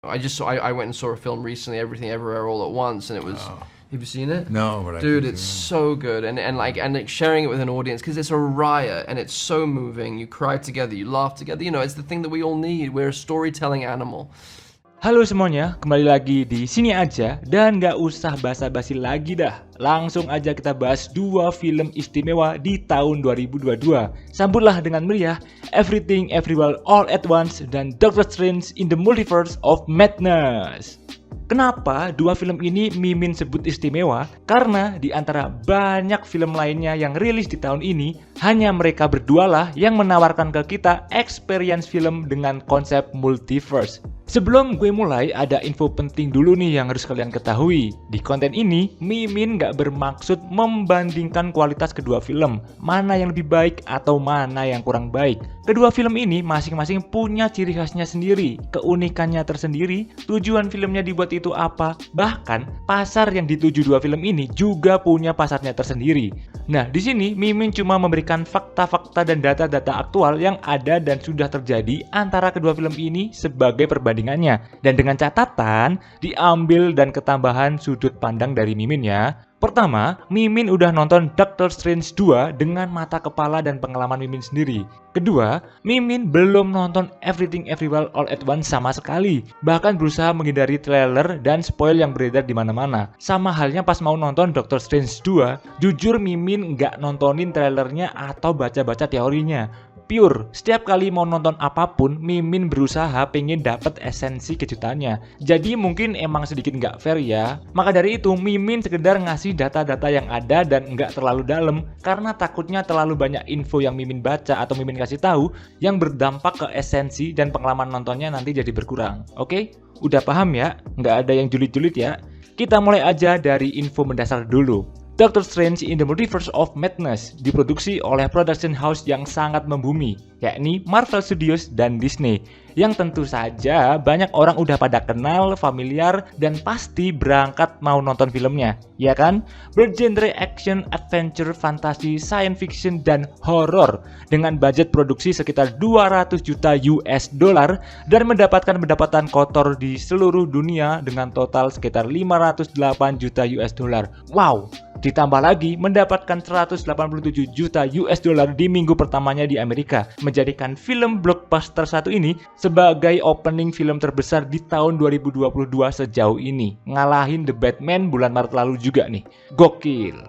I went and saw a film recently, Everything Everywhere All at Once, and it was. Oh. Have you seen it? No, but Dude, it's so good, and sharing it with an audience because it's a riot and it's so moving. You cry together, you laugh together. You know, it's the thing that we all need. We're a storytelling animal. Halo semuanya, kembali lagi di sini aja dan nggak usah basa-basi lagi dah. Langsung aja kita bahas dua film istimewa di tahun 2022. Sambutlah dengan meriah Everything Everywhere All at Once dan Doctor Strange in the Multiverse of Madness. Kenapa dua film ini Mimin sebut istimewa? Karena di antara banyak film lainnya yang rilis di tahun ini, hanya mereka berdualah yang menawarkan ke kita experience film dengan konsep multiverse. Sebelum gue mulai, ada info penting dulu nih yang harus kalian ketahui. Di konten ini, Mimin gak bermaksud membandingkan kualitas kedua film, mana yang lebih baik atau mana yang kurang baik. Kedua film ini masing-masing punya ciri khasnya sendiri, keunikannya tersendiri, tujuan filmnya dibuat itu apa, bahkan pasar yang dituju dua film ini juga punya pasarnya tersendiri. Nah, di sini Mimin cuma memberikan fakta-fakta dan data-data aktual yang ada dan sudah terjadi antara kedua film ini sebagai perbandingannya. Dan dengan catatan, diambil dan ketambahan sudut pandang dari Mimin ya. Pertama, Mimin udah nonton Doctor Strange 2 dengan mata kepala dan pengalaman Mimin sendiri. Kedua, Mimin belum nonton Everything Everywhere All at Once sama sekali. Bahkan berusaha menghindari trailer dan spoil yang beredar di mana-mana. Sama halnya pas mau nonton Doctor Strange 2, jujur Mimin nggak nontonin trailernya atau baca-baca teorinya. Pure, setiap kali mau nonton apapun, Mimin berusaha pengen dapet esensi kejutannya. Jadi mungkin emang sedikit nggak fair ya. Maka dari itu, Mimin sekedar ngasih data-data yang ada dan nggak terlalu dalam. Karena takutnya terlalu banyak info yang Mimin baca atau Mimin kasih tahu yang berdampak ke esensi dan pengalaman nontonnya nanti jadi berkurang. Oke? Udah paham ya? Nggak ada yang julid-julid ya? Kita mulai aja dari info mendasar dulu. Doctor Strange in the Multiverse of Madness diproduksi oleh production house yang sangat membumi, yakni Marvel Studios dan Disney, yang tentu saja banyak orang udah pada kenal, familiar, dan pasti berangkat mau nonton filmnya, ya kan? Bergenre action, adventure, fantasi, science fiction, dan horror dengan budget produksi sekitar 200 juta US dollar dan mendapatkan pendapatan kotor di seluruh dunia dengan total sekitar 508 juta US dollar. Wow! Ditambah lagi mendapatkan 187 juta US dollar di minggu pertamanya di Amerika, menjadikan film blockbuster satu ini sebagai opening film terbesar di tahun 2022 sejauh ini, ngalahin The Batman bulan Maret lalu juga nih. Gokil.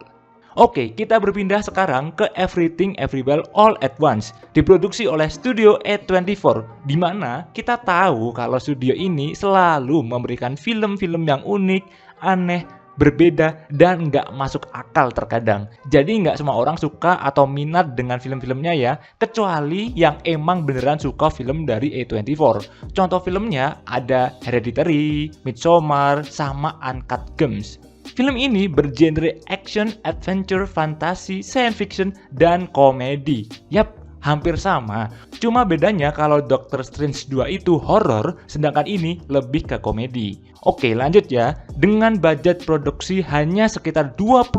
Oke, kita berpindah sekarang ke Everything Everywhere All at Once, diproduksi oleh studio A24, di mana kita tahu kalau studio ini selalu memberikan film-film yang unik, aneh, berbeda, dan nggak masuk akal terkadang. Jadi nggak semua orang suka atau minat dengan film-filmnya ya, kecuali yang emang beneran suka film dari A24. Contoh filmnya ada Hereditary, Midsommar, sama Uncut Gems. Film ini bergenre action, adventure, fantasi, science fiction, dan komedi. Yap, hampir sama. Cuma bedanya kalau Doctor Strange 2 itu horror, sedangkan ini lebih ke komedi. Oke, lanjut ya. Dengan budget produksi hanya sekitar 25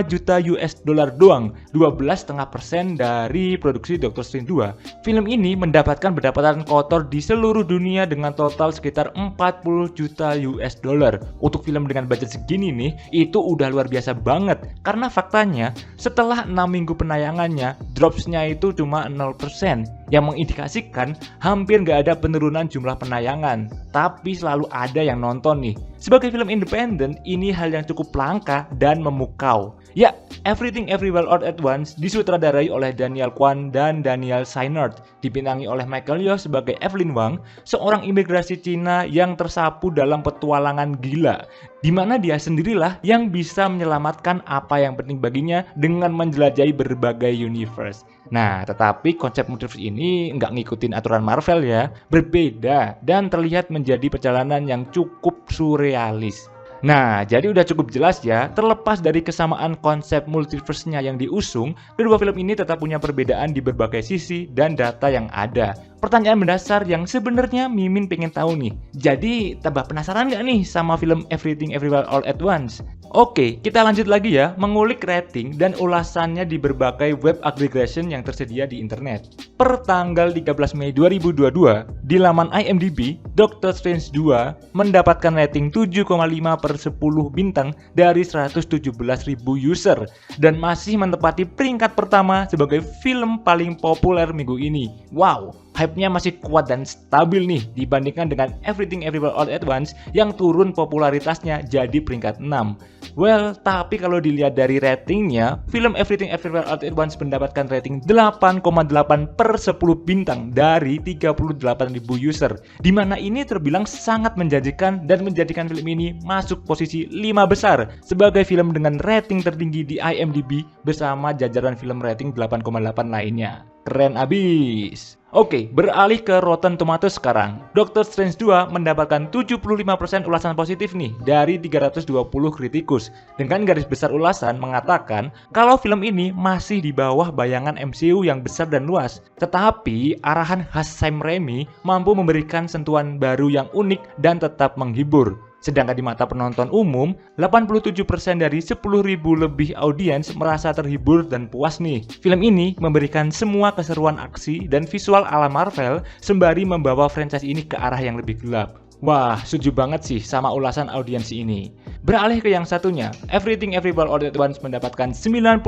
juta US dollar doang, 12,5% dari produksi Doctor Strange 2. Film ini mendapatkan pendapatan kotor di seluruh dunia dengan total sekitar 40 juta US dollar. Untuk film dengan budget segini nih, itu udah luar biasa banget. Karena faktanya, setelah 6 minggu penayangannya, dropsnya itu cuma 0%, yang mengindikasikan hampir nggak ada penurunan jumlah penayangan. Tapi selalu ada yang nonton nih. Sebagai film independen, ini hal yang cukup langka dan memukau. Ya, Everything Everywhere All at Once disutradarai oleh Daniel Kwan dan Daniel Scheinert, dibintangi oleh Michael Yeoh sebagai Evelyn Wang, seorang imigrasi Cina yang tersapu dalam petualangan gila, di mana dia sendirilah yang bisa menyelamatkan apa yang penting baginya dengan menjelajahi berbagai universe. Nah, tetapi konsep multiverse ini nggak ngikutin aturan Marvel ya, berbeda dan terlihat menjadi perjalanan yang cukup surrealis. Nah, jadi udah cukup jelas ya, terlepas dari kesamaan konsep multiverse-nya yang diusung, kedua film ini tetap punya perbedaan di berbagai sisi dan data yang ada. Pertanyaan mendasar yang sebenarnya Mimin pengen tahu nih, jadi tambah penasaran nggak nih sama film Everything Everywhere All at Once? Oke, kita lanjut lagi ya, mengulik rating dan ulasannya di berbagai web aggregation yang tersedia di internet. Per tanggal 13 Mei 2022, di laman IMDb, Doctor Strange 2 mendapatkan rating 7,5/10 bintang dari 117.000 user dan masih menempati peringkat pertama sebagai film paling populer minggu ini. Wow, hype-nya masih kuat dan stabil nih dibandingkan dengan Everything Everywhere All at Once yang turun popularitasnya jadi peringkat 6. Well, tapi kalau dilihat dari ratingnya, film Everything Everywhere All at Once mendapatkan rating 8,8/10 bintang dari 38.000 user, di mana ini terbilang sangat menjanjikan dan menjadikan film ini masuk posisi 5 besar sebagai film dengan rating tertinggi di IMDb bersama jajaran film rating 8,8 lainnya. Keren abis. Oke, beralih ke Rotten Tomatoes sekarang. Doctor Strange 2 mendapatkan 75% ulasan positif nih dari 320 kritikus. Dengan garis besar ulasan mengatakan kalau film ini masih di bawah bayangan MCU yang besar dan luas. Tetapi arahan khas Sam Raimi mampu memberikan sentuhan baru yang unik dan tetap menghibur. Sedangkan di mata penonton umum, 87% dari 10.000 lebih audiens merasa terhibur dan puas nih. Film ini memberikan semua keseruan aksi dan visual ala Marvel sembari membawa franchise ini ke arah yang lebih gelap. Wah, setuju banget sih sama ulasan audiens ini. Beralih ke yang satunya, Everything Everywhere All at Once mendapatkan 96%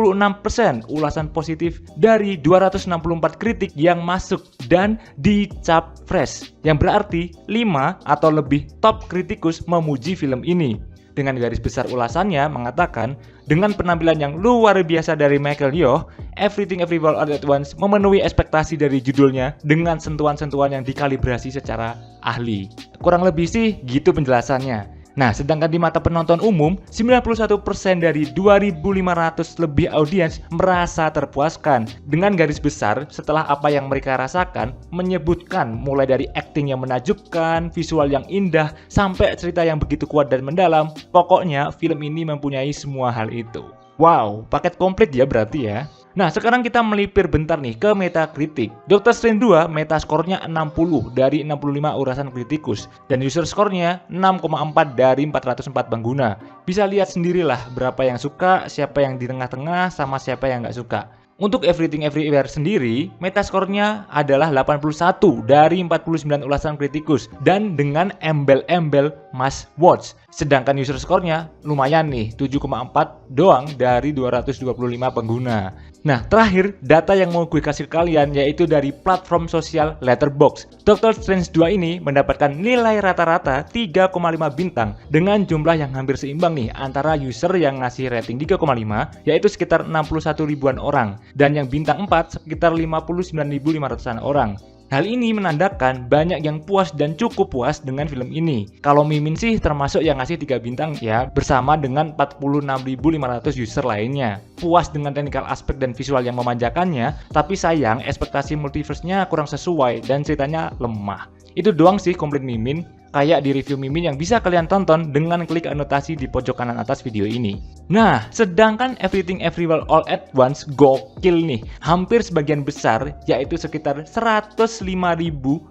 ulasan positif dari 264 kritik yang masuk dan dicap fresh, yang berarti 5 atau lebih top kritikus memuji film ini. Dengan garis besar ulasannya mengatakan, dengan penampilan yang luar biasa dari Michelle Yeoh, Everything Everywhere All at Once memenuhi ekspektasi dari judulnya dengan sentuhan-sentuhan yang dikalibrasi secara ahli. Kurang lebih sih gitu penjelasannya. Nah, sedangkan di mata penonton umum, 91% dari 2.500 lebih audiens merasa terpuaskan. Dengan garis besar, setelah apa yang mereka rasakan, menyebutkan mulai dari acting yang menakjubkan, visual yang indah, sampai cerita yang begitu kuat dan mendalam. Pokoknya, film ini mempunyai semua hal itu. Wow, paket komplit ya berarti ya. Nah, sekarang kita melipir bentar nih ke Metacritic. Doctor Strange 2 metaskornya 60 dari 65 urasan kritikus dan user skornya 6,4 dari 404 pengguna. Bisa lihat sendirilah berapa yang suka, siapa yang di tengah-tengah, sama siapa yang nggak suka. Untuk Everything Everywhere sendiri, metaskornya adalah 81 dari 49 ulasan kritikus dan dengan embel-embel must watch. Sedangkan user skornya lumayan nih, 7,4 doang dari 225 pengguna. Nah, terakhir, data yang mau gue kasih ke kalian yaitu dari platform sosial Letterboxd. Doctor Strange 2 ini mendapatkan nilai rata-rata 3,5 bintang dengan jumlah yang hampir seimbang nih antara user yang ngasih rating 3,5 yaitu sekitar 61 ribuan orang dan yang bintang 4 sekitar 59.500-an orang. Hal ini menandakan banyak yang puas dan cukup puas dengan film ini. Kalau Mimin sih termasuk yang ngasih 3 bintang ya, bersama dengan 46.500 user lainnya. Puas dengan technical aspek dan visual yang memanjakannya, tapi sayang ekspektasi multiverse-nya kurang sesuai dan ceritanya lemah. Itu doang sih komplit Mimin, kayak di review Mimin yang bisa kalian tonton dengan klik anotasi di pojok kanan atas video ini. Nah, sedangkan Everything Everywhere All at Once gokil nih. Hampir sebagian besar, yaitu sekitar 105.000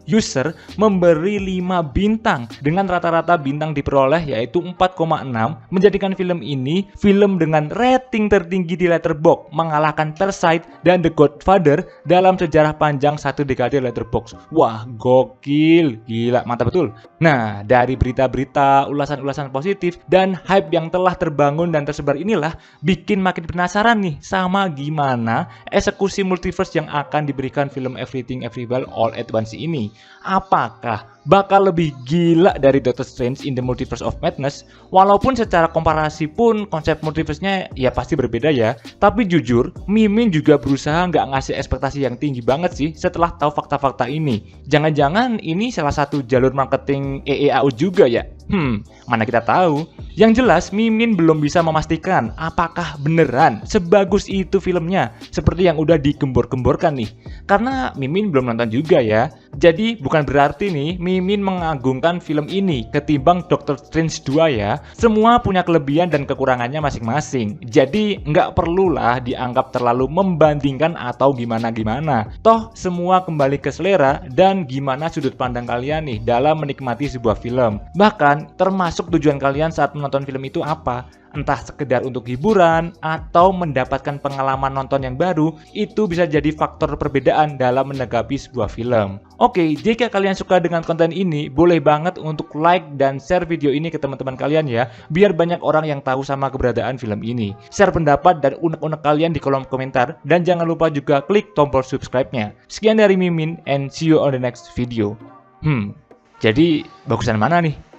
user memberi 5 bintang dengan rata-rata bintang diperoleh yaitu 4,6, menjadikan film ini film dengan rating tertinggi di Letterboxd, mengalahkan Parasite dan The Godfather dalam sejarah panjang satu dekade Letterboxd. Wah, gokil, gila, mantap betul. Nah, dari berita-berita, ulasan-ulasan positif, dan hype yang telah terbangun dan tersebar inilah bikin makin penasaran nih sama gimana eksekusi multiverse yang akan diberikan film Everything Everywhere All at Once ini. Apakah bakal lebih gila dari Doctor Strange in the Multiverse of Madness? Walaupun secara komparasi pun konsep multiverse-nya ya pasti berbeda ya. Tapi jujur, Mimin juga berusaha nggak ngasih ekspektasi yang tinggi banget sih setelah tahu fakta-fakta ini. Jangan-jangan ini salah satu jalur marketing EEAU juga ya? Mana kita tahu. Yang jelas, Mimin belum bisa memastikan apakah beneran sebagus itu filmnya seperti yang udah digembor-gemborkan nih. Karena Mimin belum nonton juga ya. Jadi bukan berarti nih Mimin mengagungkan film ini ketimbang Doctor Strange 2 ya. Semua punya kelebihan dan kekurangannya masing-masing. Jadi nggak perlulah dianggap terlalu membandingkan atau gimana-gimana. Toh semua kembali ke selera dan gimana sudut pandang kalian nih dalam menikmati sebuah film. Bahkan termasuk tujuan kalian saat menonton nonton film itu apa. Entah sekedar untuk hiburan atau mendapatkan pengalaman nonton yang baru, itu bisa jadi faktor perbedaan dalam menanggapi sebuah film. Oke, jika kalian suka dengan konten ini, boleh banget untuk like dan share video ini ke teman-teman kalian ya, biar banyak orang yang tahu sama keberadaan film ini. Share pendapat dan unek-unek kalian di kolom komentar, dan jangan lupa juga klik tombol subscribe-nya. Sekian dari Mimin, and see you on the next video. Jadi bagusan mana nih?